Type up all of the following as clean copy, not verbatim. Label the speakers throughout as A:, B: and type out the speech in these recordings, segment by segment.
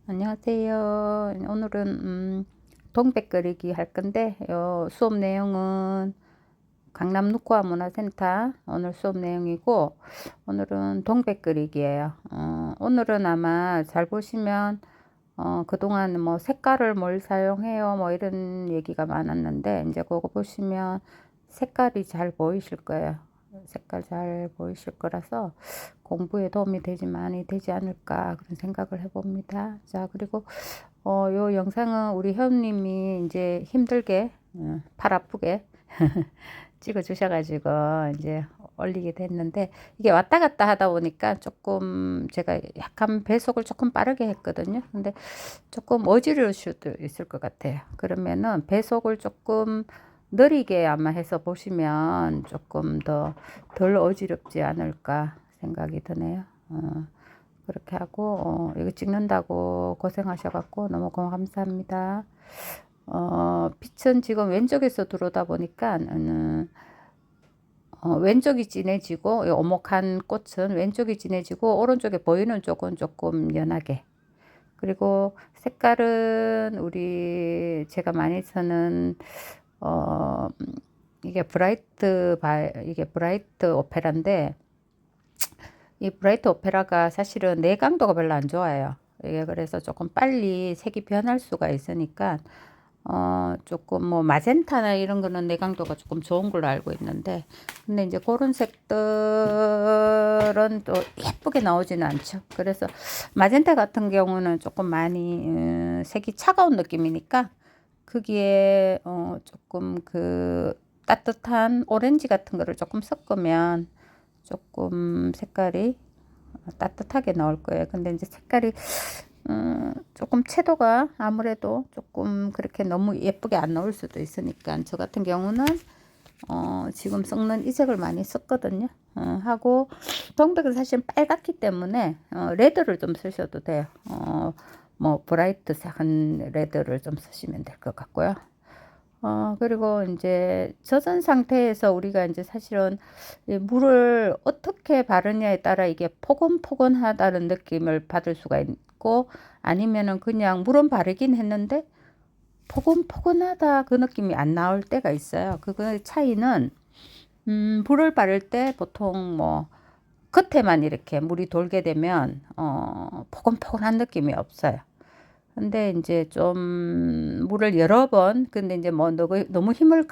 A: 안녕하세요. 오늘은 동백 그리기 할 건데 수업 내용은 강남 누쿠아 문화센터 오늘 수업 내용이고, 오늘은 동백 그리기예요. 오늘은 아마 잘 보시면 그동안 뭐 색깔을 뭘 사용해요 뭐 이런 얘기가 많았는데, 이제 그거 보시면 색깔이 잘 보이실 거예요. 색깔 잘 보이실 거라서 공부에 도움이 많이 되지 않을까 그런 생각을 해봅니다. 자, 그리고 요 영상은 우리 회원님이 이제 힘들게 팔 아프게 찍어 주셔가지고 이제 올리게 됐는데, 이게 왔다 갔다 하다 보니까 조금 제가 약간 배속을 조금 빠르게 했거든요. 근데 조금 어지러울 수도 있을 것 같아요. 그러면은 배속을 조금 느리게 아마 해서 보시면 조금 더 덜 어지럽지 않을까 생각이 드네요. 그렇게 하고 이거 찍는다고 고생하셔갖고 너무 감사합니다. 빛은 지금 왼쪽에서 들어오다 보니까 왼쪽이 진해지고, 이 오목한 꽃은 왼쪽이 진해지고 오른쪽에 보이는 쪽은 조금 연하게, 그리고 색깔은 우리 제가 많이 쓰는 어 이게 브라이트 오페라인데, 이 브라이트 오페라가 사실은 내강도가 별로 안 좋아요. 이게 그래서 조금 빨리 색이 변할 수가 있으니까 조금 뭐 마젠타나 이런 거는 내강도가 조금 좋은 걸로 알고 있는데, 근데 이제 그런 색들은 또 예쁘게 나오지는 않죠. 그래서 마젠타 같은 경우는 조금 많이 색이 차가운 느낌이니까, 거기에 조금 그 따뜻한 오렌지 같은 거를 조금 섞으면 조금 색깔이 따뜻하게 나올 거예요. 근데 이제 색깔이 조금 채도가 아무래도 조금 그렇게 너무 예쁘게 안 나올 수도 있으니까, 저 같은 경우는 지금 섞는 이 색을 많이 썼거든요. 하고 동백은 사실 빨갛기 때문에 레드를 좀 쓰셔도 돼요. 뭐 브라이트한 레드를 좀 쓰시면 될 것 같고요. 그리고 이제 젖은 상태에서 우리가 이제 사실은 이 물을 어떻게 바르냐에 따라 이게 포근포근하다는 느낌을 받을 수가 있고, 아니면은 그냥 물은 바르긴 했는데 포근포근하다 그 느낌이 안 나올 때가 있어요. 그거의 차이는 물을 바를 때 보통 뭐 겉에만 이렇게 물이 돌게 되면 포근포근한 느낌이 없어요. 근데 이제 좀 물을 여러 번, 근데 이제 뭐 너무 힘을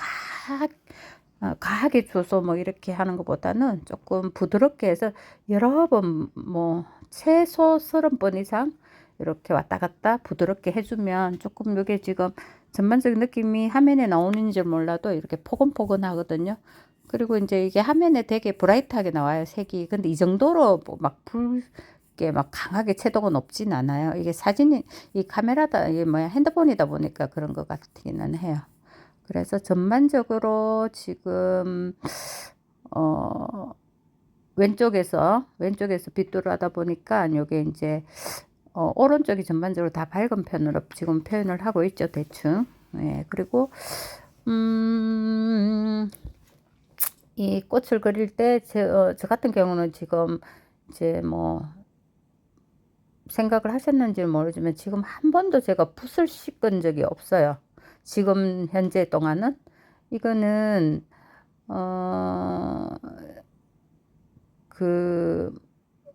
A: 가하게 줘서 뭐 이렇게 하는 것보다는 조금 부드럽게 해서 여러 번, 뭐 최소 30번 이상 이렇게 왔다 갔다 부드럽게 해주면, 조금 이게 지금 전반적인 느낌이 화면에 나오는지 몰라도 이렇게 포근포근하거든요. 그리고 이제 이게 화면에 되게 브라이트하게 나와요, 색이. 근데 이 정도로 막 붉게 막 강하게 채도가 높진 않아요. 이게 사진이, 이 카메라다, 이게 뭐야, 핸드폰이다 보니까 그런 것 같기는 해요. 그래서 전반적으로 지금 어 왼쪽에서 빗도로 하다 보니까 요게 이제 오른쪽이 전반적으로 다 밝은 편으로 지금 표현을 하고 있죠, 대충. 예, 그리고 이 꽃을 그릴 때 저 같은 경우는 지금 이제 뭐 생각을 하셨는지 모르지만 지금 한 번도 제가 붓을 씻은 적이 없어요. 지금 현재 동안은. 이거는 어 그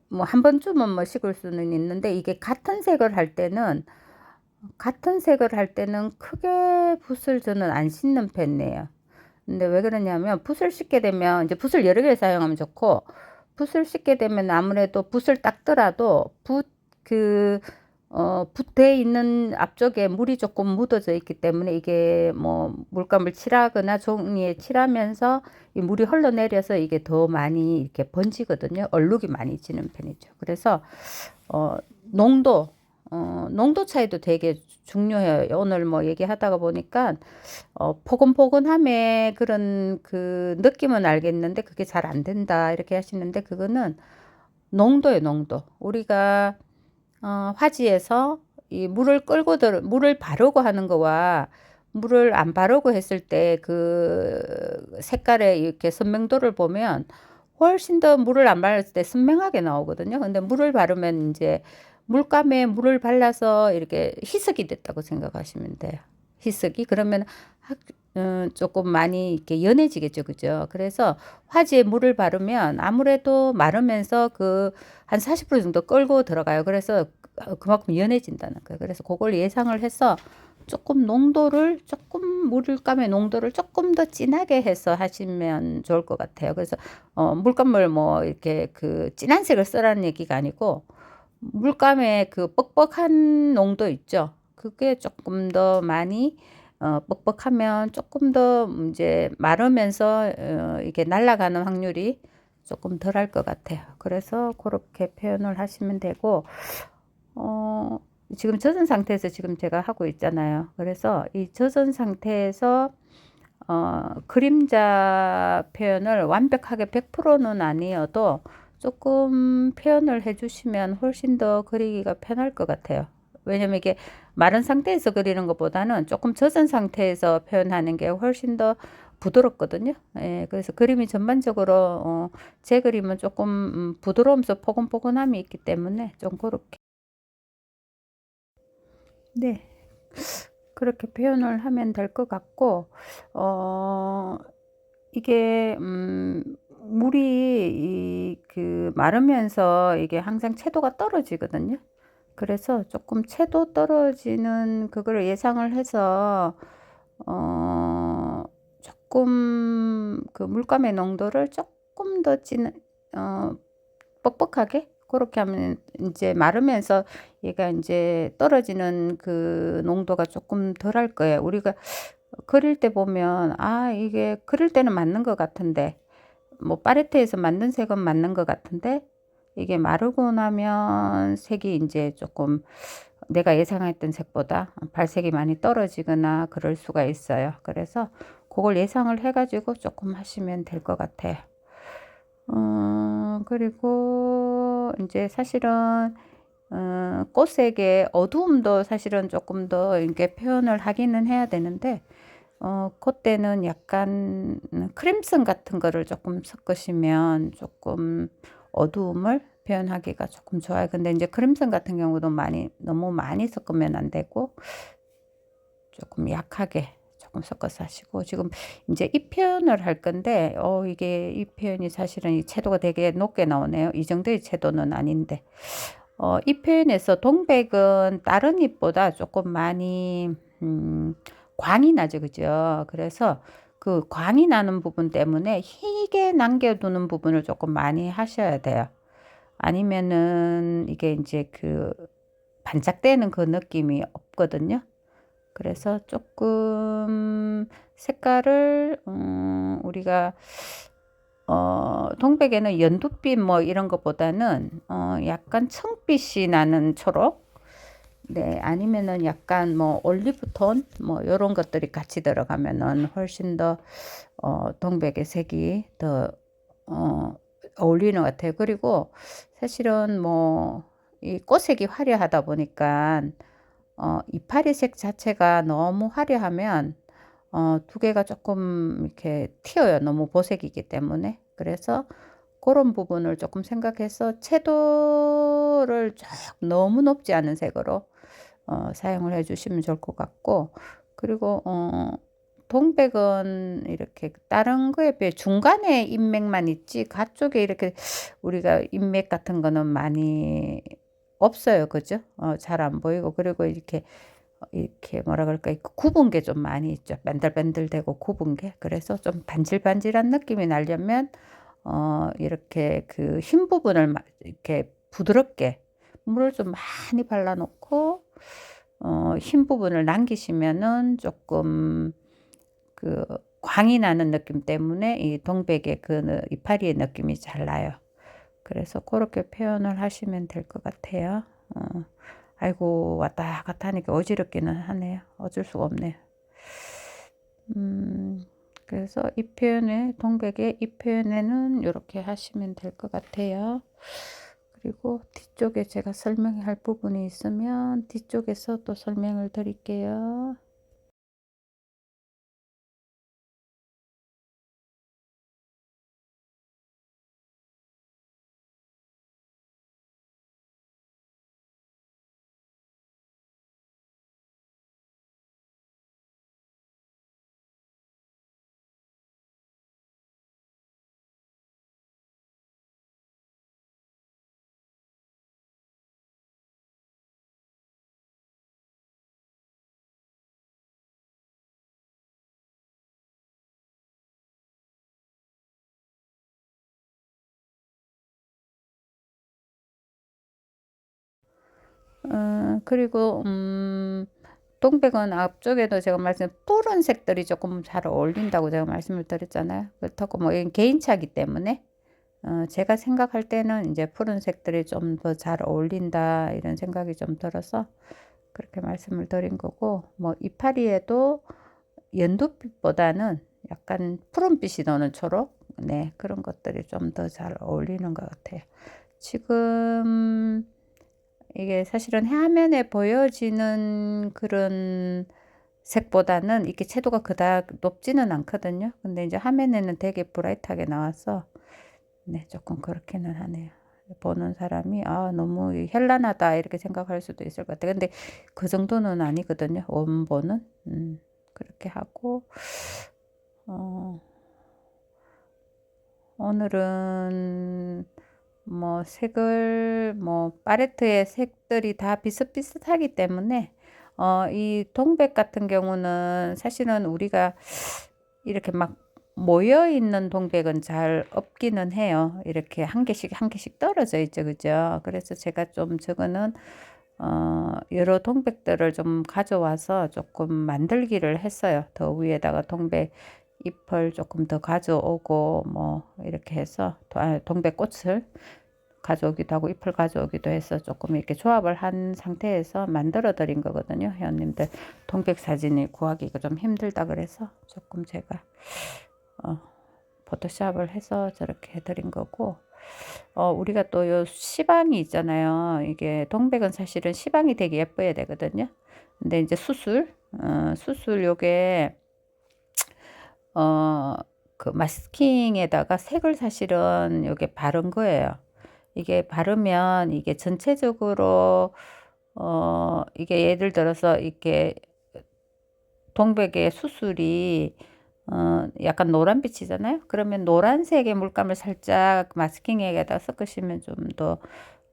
A: 뭐 한 번쯤은 뭐 씻을 수는 있는데, 이게 같은 색을 할 때는 크게 붓을 저는 안 씻는 편이에요. 근데 왜 그러냐면, 붓을 씻게 되면 이제 붓을 여러 개 사용하면 좋고, 붓을 씻게 되면 아무래도 붓을 닦더라도 붓에 있는 앞쪽에 물이 조금 묻어져 있기 때문에, 이게 뭐 물감을 칠하거나 종이에 칠하면서 이 물이 흘러내려서 이게 더 많이 이렇게 번지거든요. 얼룩이 많이 지는 편이죠. 그래서 어, 농도 농도 차이도 되게 중요해요. 오늘 뭐 얘기하다가 보니까 포근포근함에 그런 그 느낌은 알겠는데 그게 잘 안 된다 이렇게 하시는데, 그거는 농도예요, 농도. 우리가 화지에서 이 물을 바르고 하는 거와 물을 안 바르고 했을 때 그 색깔의 이렇게 선명도를 보면 훨씬 더 물을 안 바를 때 선명하게 나오거든요. 근데 물을 바르면 이제 물감에 물을 발라서 이렇게 희석이 됐다고 생각하시면 돼요. 희석이. 그러면 조금 많이 이렇게 연해지겠죠. 그죠? 그래서 화지에 물을 바르면 아무래도 마르면서 한 40% 정도 끌고 들어가요. 그래서 그만큼 연해진다는 거예요. 그래서 그걸 예상을 해서 조금 물감의 농도를 조금 더 진하게 해서 하시면 좋을 것 같아요. 그래서 물감을 뭐 이렇게 진한 색을 쓰라는 얘기가 아니고, 물감의 뻑뻑한 농도 있죠. 그게 조금 더 많이 뻑뻑하면 조금 더 이제 마르면서 이게 날아가는 확률이 조금 덜할 것 같아요. 그래서 그렇게 표현을 하시면 되고, 지금 젖은 상태에서 지금 제가 하고 있잖아요. 그래서 이 젖은 상태에서 그림자 표현을 완벽하게 100%는 아니어도 조금 표현을 해주시면 훨씬 더 그리기가 편할 것 같아요. 왜냐면 이게 마른 상태에서 그리는 것보다는 조금 젖은 상태에서 표현하는 게 훨씬 더 부드럽거든요. 예, 그래서 그림이 전반적으로 제 그림은 조금 부드러우면서 포근포근함이 있기 때문에 좀 그렇게, 네, 그렇게 표현을 하면 될 것 같고, 이게 물이 마르면서 이게 항상 채도가 떨어지거든요. 그래서 조금 채도 떨어지는 그거를 예상을 해서 조금 물감의 농도를 조금 더 뻑뻑하게 그렇게 하면 이제 마르면서 얘가 이제 떨어지는 농도가 조금 덜할 거예요. 우리가 그릴 때 보면 이게 그릴 때는 맞는 것 같은데, 뭐 팔레트에서 만든 색은 맞는 것 같은데, 이게 마르고 나면 색이 이제 조금 내가 예상했던 색보다 발색이 많이 떨어지거나 그럴 수가 있어요. 그래서 그걸 예상을 해가지고 조금 하시면 될 것 같아요. 그리고 이제 사실은 꽃색의 어두움도 사실은 조금 더 이렇게 표현을 하기는 해야 되는데, 그때는 약간 크림슨 같은 거를 조금 섞으시면 조금 어두움을 표현하기가 조금 좋아요. 근데 이제 크림슨 같은 경우도 너무 많이 섞으면 안 되고, 조금 약하게 조금 섞어서 하시고, 지금 이제 이 표현을 할 건데, 이게 이 표현이 사실은 이 채도가 되게 높게 나오네요. 이 정도의 채도는 아닌데, 이 표현에서 동백은 다른 잎보다 조금 많이 광이 나죠. 그죠? 그래서 그 광이 나는 부분 때문에 희게 남겨두는 부분을 조금 많이 하셔야 돼요. 아니면은 이게 이제 반짝대는 그 느낌이 없거든요. 그래서 조금 색깔을 우리가 동백에는 연두빛 뭐 이런 것보다는 약간 청빛이 나는 초록, 네, 아니면은 약간 뭐 올리브톤 뭐 요런 것들이 같이 들어가면은 훨씬 더 동백의 색이 더 어울리는 것 같아요. 그리고 사실은 뭐 이 꽃색이 화려하다 보니까 이파리 색 자체가 너무 화려하면 두 개가 조금 이렇게 튀어요. 너무 보색이기 때문에. 그래서 그런 부분을 조금 생각해서 채도를 너무 높지 않은 색으로 사용을 해 주시면 좋을 것 같고, 그리고 동백은 이렇게 다른 거에 비해 중간에 인맥만 있지 가쪽에 이렇게 우리가 인맥 같은 거는 많이 없어요. 그죠? 잘 안 보이고, 그리고 이렇게 뭐라 그럴까, 굽은 게 좀 많이 있죠. 반들반들되고 굽은 게. 그래서 좀 반질반질한 느낌이 나려면 이렇게 흰 부분을 이렇게 부드럽게 물을 좀 많이 발라 놓고 흰 부분을 남기시면은 조금 광이 나는 느낌 때문에 이 동백의 이파리의 느낌이 잘 나요. 그래서 그렇게 표현을 하시면 될 것 같아요. 아이고, 왔다 갔다 하니까 어지럽기는 하네요. 어쩔 수가 없네요. 그래서 동백의 이 표현에는 이렇게 하시면 될 것 같아요. 그리고 뒤쪽에 제가 설명할 부분이 있으면 뒤쪽에서 또 설명을 드릴게요. 그리고 동백은 앞쪽에도 제가 말씀 푸른 색들이 조금 잘 어울린다고 제가 말씀을 드렸잖아요. 그렇다고 뭐 이건 개인차기 때문에 제가 생각할 때는 이제 푸른 색들이 좀 더 잘 어울린다 이런 생각이 좀 들어서 그렇게 말씀을 드린 거고, 뭐 이파리에도 연두빛보다는 약간 푸른빛이 도는 초록, 네, 그런 것들이 좀 더 잘 어울리는 것 같아요. 지금 이게 사실은 화면에 보여지는 그런 색보다는 이게 채도가 그닥 높지는 않거든요. 근데 이제 화면에는 되게 브라이트하게 나와서 네, 조금 그렇기는 하네요. 보는 사람이 아, 너무 현란하다 이렇게 생각할 수도 있을 것 같아요. 근데 그 정도는 아니거든요. 원본은. 그렇게 하고 어, 오늘은 뭐 색을 뭐 팔레트의 색들이 다 비슷비슷하기 때문에 이 동백 같은 경우는 사실은 우리가 이렇게 막 모여 있는 동백은 잘 없기는 해요. 이렇게 한 개씩 한 개씩 떨어져 있죠, 그죠? 그래서 제가 좀 저거는 여러 동백들을 좀 가져와서 조금 만들기를 했어요. 더 위에다가 동백 잎을 조금 더 가져오고 뭐 이렇게 해서 동백꽃을 가져오기도 하고 잎을 가져오기도 해서 조금 이렇게 조합을 한 상태에서 만들어 드린 거거든요. 회원님들 동백 사진을 구하기가 좀 힘들다 그래서 조금 제가 포토샵을 해서 저렇게 해드린 거고, 우리가 또 요 시방이 있잖아요. 이게 동백은 사실은 시방이 되게 예뻐야 되거든요. 근데 이제 수술 요게 그 마스킹에다가 색을 사실은 요게 바른 거예요. 이게 바르면 이게 전체적으로 이게 예를 들어서 이렇게 동백의 수술이 약간 노란빛이잖아요. 그러면 노란색의 물감을 살짝 마스킹액에다 섞으시면 좀 더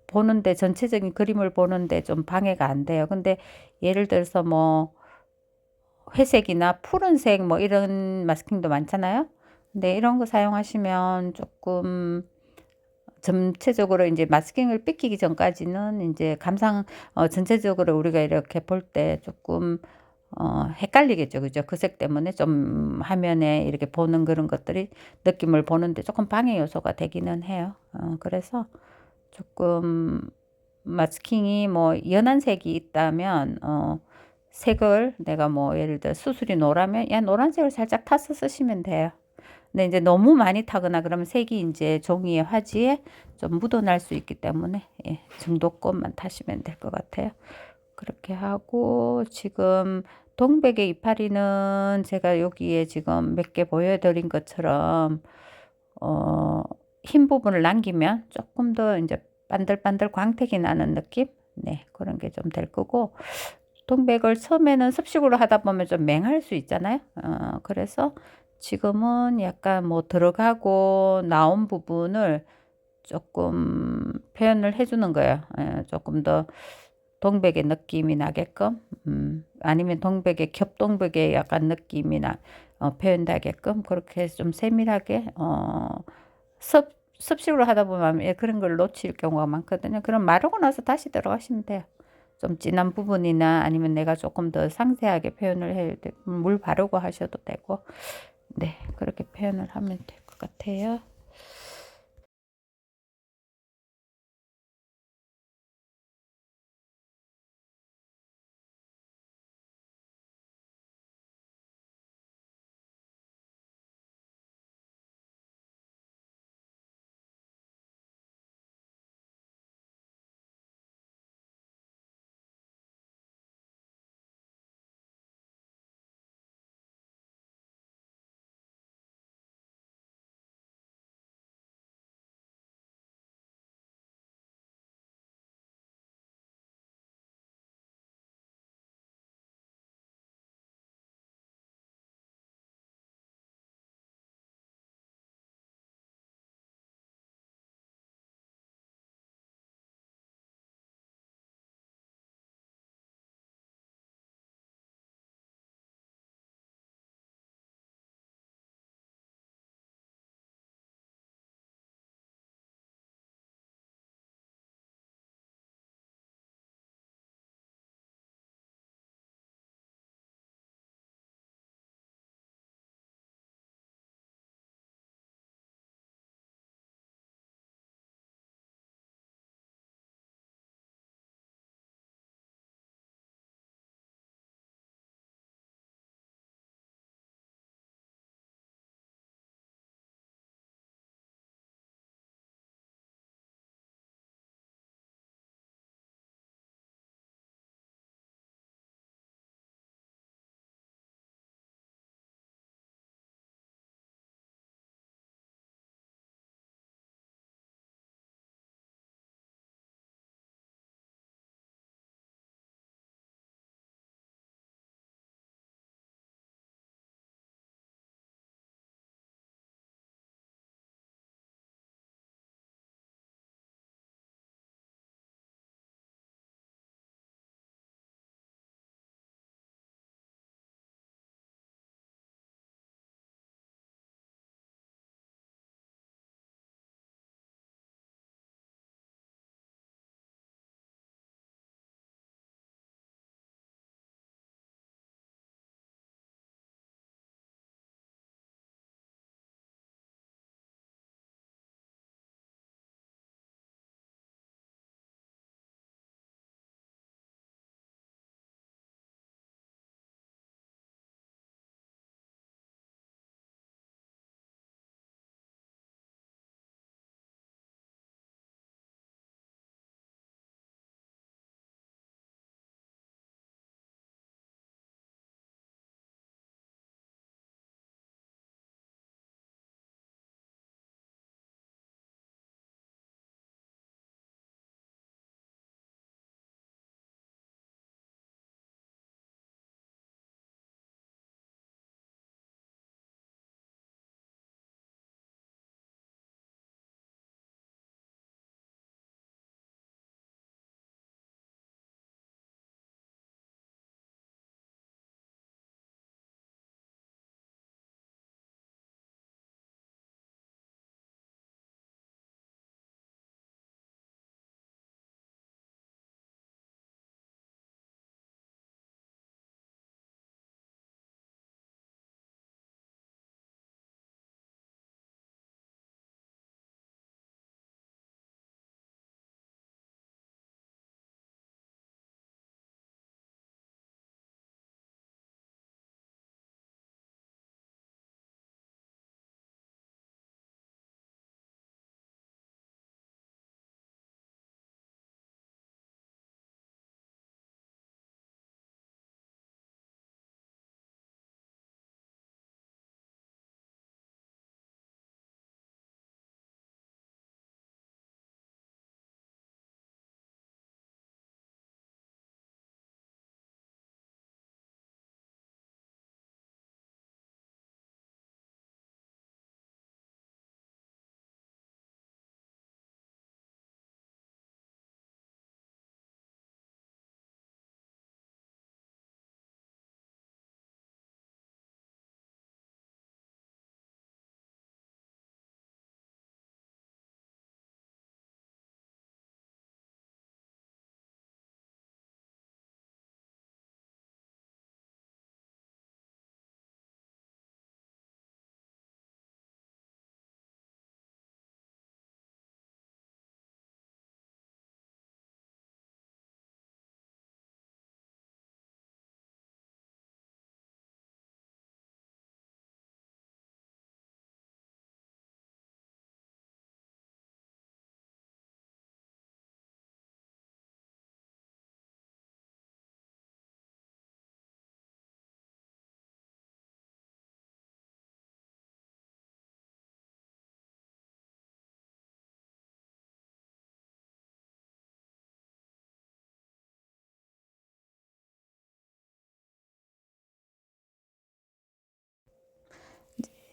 A: 보는데 전체적인 그림을 보는데 좀 방해가 안 돼요. 근데 예를 들어서 뭐 회색이나 푸른색 뭐 이런 마스킹도 많잖아요. 근데 이런 거 사용하시면 조금 전체적으로 이제 마스킹을 삐끼기 전까지는 이제 전체적으로 우리가 이렇게 볼 때 조금 헷갈리겠죠. 그죠? 그 색 때문에 좀 화면에 이렇게 보는 그런 것들이 느낌을 보는데 조금 방해 요소가 되기는 해요. 그래서 조금 마스킹이 뭐 연한 색이 있다면 색을 내가 뭐 예를 들어 수술이 노라면 야 노란색을 살짝 타서 쓰시면 돼요. 근데 이제 너무 많이 타거나 그러면 색이 이제 종이의 화지에 좀 묻어날 수 있기 때문에 예, 정도껏만 타시면 될 것 같아요. 그렇게 하고 지금 동백의 이파리는 제가 여기에 지금 몇 개 보여드린 것처럼 흰 부분을 남기면 조금 더 이제 반들반들 광택이 나는 느낌? 네, 그런 게 좀 될 거고, 동백을 처음에는 습식으로 하다 보면 좀 맹할 수 있잖아요. 그래서 지금은 약간 뭐 들어가고 나온 부분을 조금 표현을 해주는 거예요. 조금 더 동백의 느낌이 나게끔, 아니면 동백의 겹동백의 약간 느낌이 표현되게끔 그렇게 해서 좀 세밀하게 습식으로 하다 보면 예, 그런 걸 놓칠 경우가 많거든요. 그럼 마르고 나서 다시 들어가시면 돼요. 좀 진한 부분이나 아니면 내가 조금 더 상세하게 표현을 해야 돼. 물 바르고 하셔도 되고, 네, 그렇게 표현을 하면 될 것 같아요.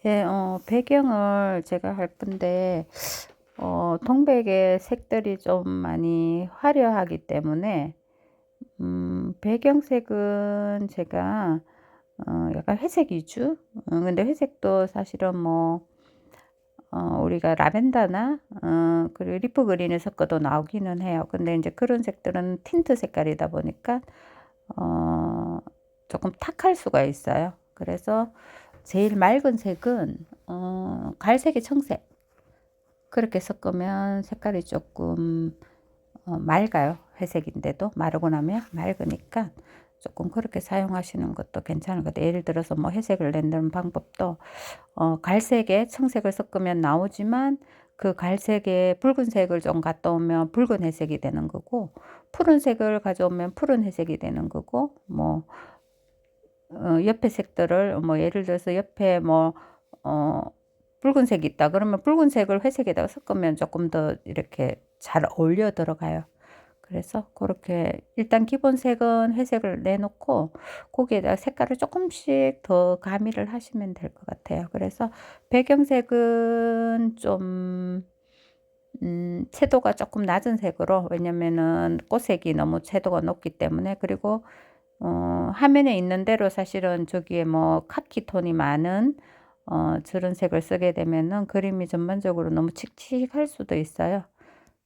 A: 예, 배경을 제가 할 건데, 동백의 색들이 좀 많이 화려하기 때문에, 배경색은 제가, 약간 회색 위주? 근데 회색도 사실은 뭐, 우리가 라벤더나, 그리고 리프 그린을 섞어도 나오기는 해요. 근데 이제 그런 색들은 틴트 색깔이다 보니까, 어, 조금 탁할 수가 있어요. 그래서 제일 맑은 색은, 갈색의 청색. 그렇게 섞으면 색깔이 조금 맑아요. 회색인데도 마르고 나면 맑으니까 조금 그렇게 사용하시는 것도 괜찮은 것 같아요. 예를 들어서 뭐 회색을 낸다는 방법도 갈색에 청색을 섞으면 나오지만 그 갈색에 붉은색을 좀 갖다 오면 붉은 회색이 되는 거고, 푸른색을 가져오면 푸른 회색이 되는 거고, 뭐 옆에 색들을 뭐 예를 들어서 옆에 뭐 어, 붉은색이 있다 그러면 붉은색을 회색에다가 섞으면 조금 더 이렇게 잘 어울려 들어가요. 그래서 그렇게 일단 기본색은 회색을 내놓고 거기에다가 색깔을 조금씩 더 가미를 하시면 될 것 같아요. 그래서 배경색은 좀 채도가 조금 낮은 색으로, 왜냐면은 꽃색이 너무 채도가 높기 때문에. 그리고 화면에 있는 대로 사실은 저기에 뭐 카키 톤이 많은 저런 색을 쓰게 되면은 그림이 전반적으로 너무 칙칙할 수도 있어요.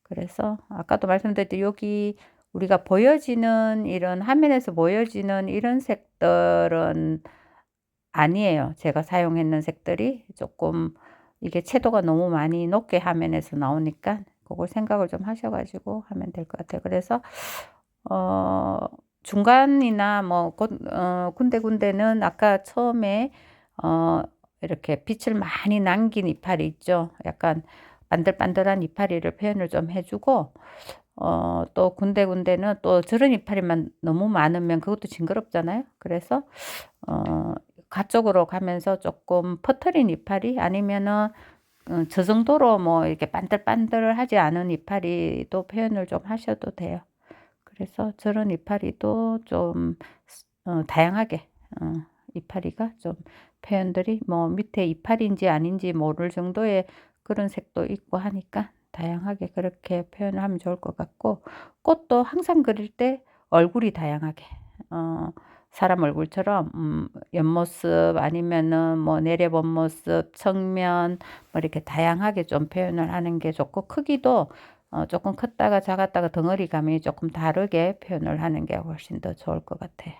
A: 그래서 아까도 말씀드렸듯이 여기 우리가 보여지는 이런 화면에서 보여지는 이런 색들은 아니에요. 제가 사용했는 색들이 조금 이게 채도가 너무 많이 높게 화면에서 나오니까 그걸 생각을 좀 하셔가지고 하면 될 것 같아요. 그래서 어, 중간이나 뭐 군데군데는 아까 처음에 어, 이렇게 빛을 많이 남긴 이파리 있죠. 약간 반들반들한 이파리를 표현을 좀 해주고, 또 군데군데는 또 저런 이파리만 너무 많으면 그것도 징그럽잖아요. 그래서 가쪽으로 가면서 조금 퍼트린 이파리 아니면은 저 정도로 뭐 이렇게 반들반들하지 않은 이파리도 표현을 좀 하셔도 돼요. 그래서 저런 이파리도 좀 다양하게 이파리가 좀 표현들이 뭐 밑에 이파리인지 아닌지 모를 정도의 그런 색도 있고 하니까 다양하게 그렇게 표현을 하면 좋을 것 같고, 꽃도 항상 그릴 때 얼굴이 다양하게 사람 얼굴처럼 옆모습 아니면은 뭐 내려본 모습,側面뭐 이렇게 다양하게 좀 표현을 하는 게 좋고, 크기도 조금 컸다가 작았다가 덩어리감이 조금 다르게 표현을 하는 게 훨씬 더 좋을 것 같아요.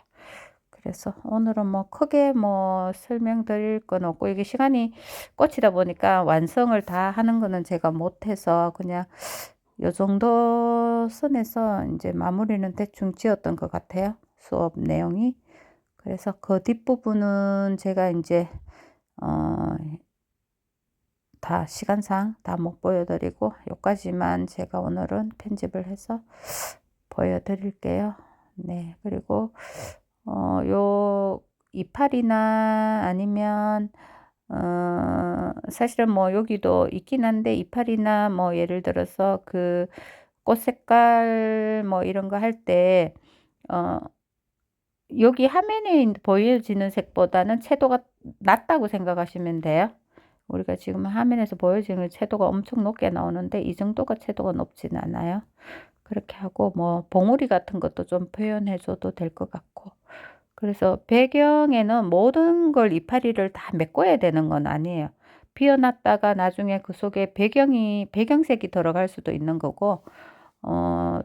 A: 그래서 오늘은 뭐 크게 뭐 설명드릴 건 없고, 이게 시간이 꽂히다 보니까 완성을 다 하는 거는 제가 못해서 그냥 요 정도 선에서 이제 마무리는 대충 지었던 것 같아요. 수업 내용이. 그래서 그 뒷부분은 제가 이제 어, 다 시간상 다 못 보여드리고 요까지만 제가 오늘은 편집을 해서 보여드릴게요. 네, 그리고 요 이파리나 아니면 사실은 뭐 여기도 있긴 한데, 이파리나 뭐 예를 들어서 그 꽃 색깔 뭐 이런 거 할 때 여기 화면에 보여지는 색보다는 채도가 낮다고 생각하시면 돼요. 우리가 지금 화면에서 보여지는 채도가 엄청 높게 나오는데 이 정도가 채도가 높지는 않아요. 그렇게 하고 뭐 봉우리 같은 것도 좀 표현해 줘도 될 것 같고. 그래서 배경에는 모든 걸 이파리를 다 메꿔야 되는 건 아니에요. 비워놨다가 나중에 그 속에 배경색이 들어갈 수도 있는 거고,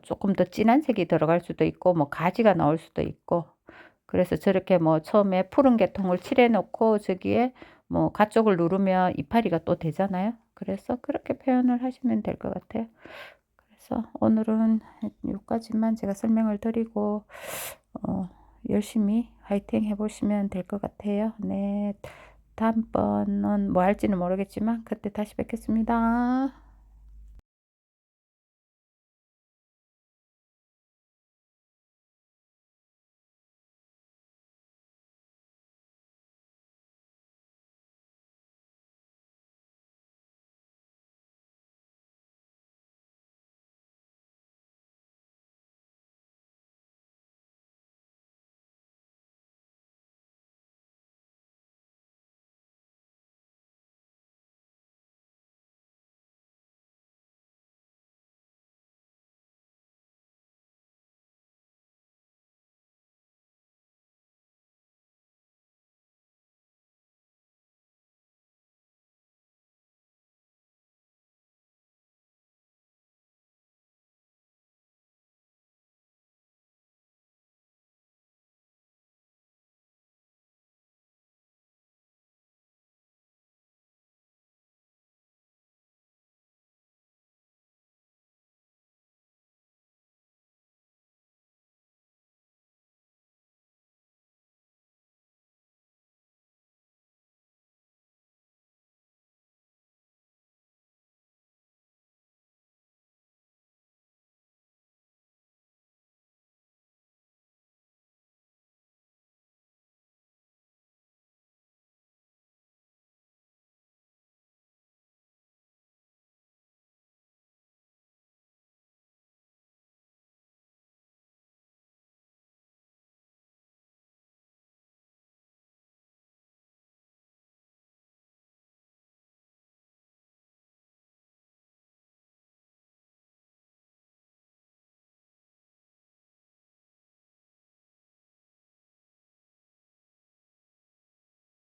A: 조금 더 진한 색이 들어갈 수도 있고, 뭐 가지가 나올 수도 있고. 그래서 저렇게 뭐 처음에 푸른 계통을 칠해 놓고 저기에 뭐 가쪽을 누르면 이파리가 또 되잖아요. 그래서 그렇게 표현을 하시면 될 것 같아요. 그래서 오늘은 여기까지만 제가 설명을 드리고 열심히 화이팅 해보시면 될 것 같아요. 네, 다음번은 뭐 할지는 모르겠지만 그때 다시 뵙겠습니다.